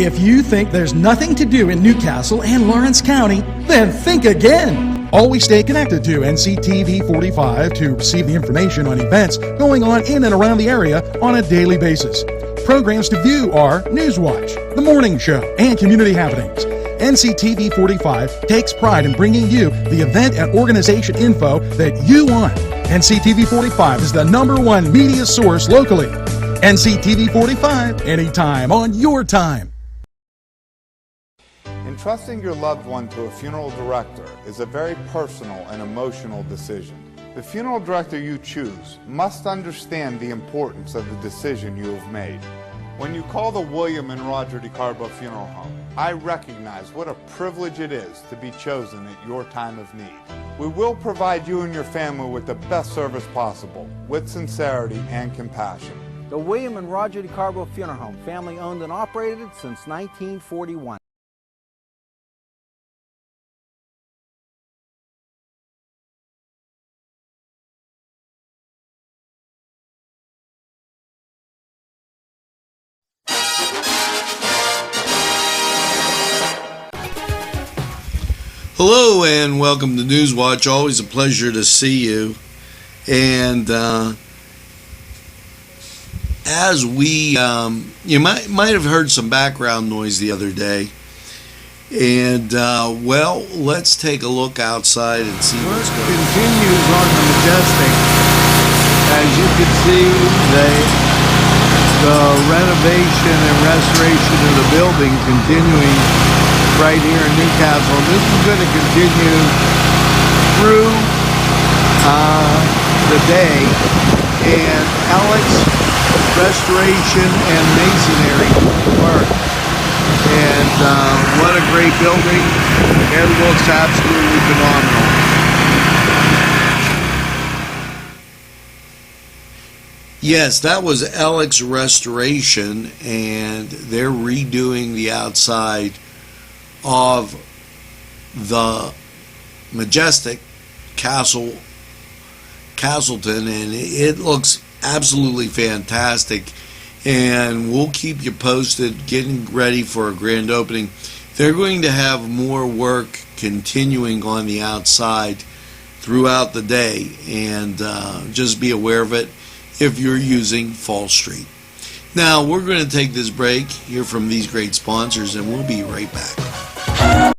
If you think there's nothing to do in Newcastle and Lawrence County, then think again. Always stay connected to NCTV45 to receive the information on events going on in and around the area on a daily basis. Programs to view are NewsWatch, The Morning Show, and Community Happenings. NCTV45 takes pride in bringing you the event and organization info that you want. NCTV45 is the #1 media source locally. NCTV45, anytime on your time. Entrusting your loved one to a funeral director is a very personal and emotional decision. The funeral director you choose must understand the importance of the decision you have made. When you call the William and Roger DeCarbo Funeral Home, I recognize what a privilege it is to be chosen at your time of need. We will provide you and your family with the best service possible, with sincerity and compassion. The William and Roger DeCarbo Funeral Home, family owned and operated since 1941. Hello and welcome to NewsWatch. Always a pleasure to see you. And as we, you might have heard some background noise the other day. And well, let's take a look outside and see what's going on. Work continues on the Majestic. As you can see, the renovation and restoration of the building continuing right here in Newcastle. This is going to continue through the day, and Alex Restoration and Masonry work. And what a great building. It looks absolutely phenomenal. Yes, that was Alex Restoration, and they're redoing the outside of the Majestic Castleton, and it looks absolutely fantastic, and we'll keep you posted, getting ready for a grand opening. They're going to have more work continuing on the outside throughout the day, and just be aware of it if you're using Fall Street. Now we're going to take this break, hear from these great sponsors, and we'll be right back.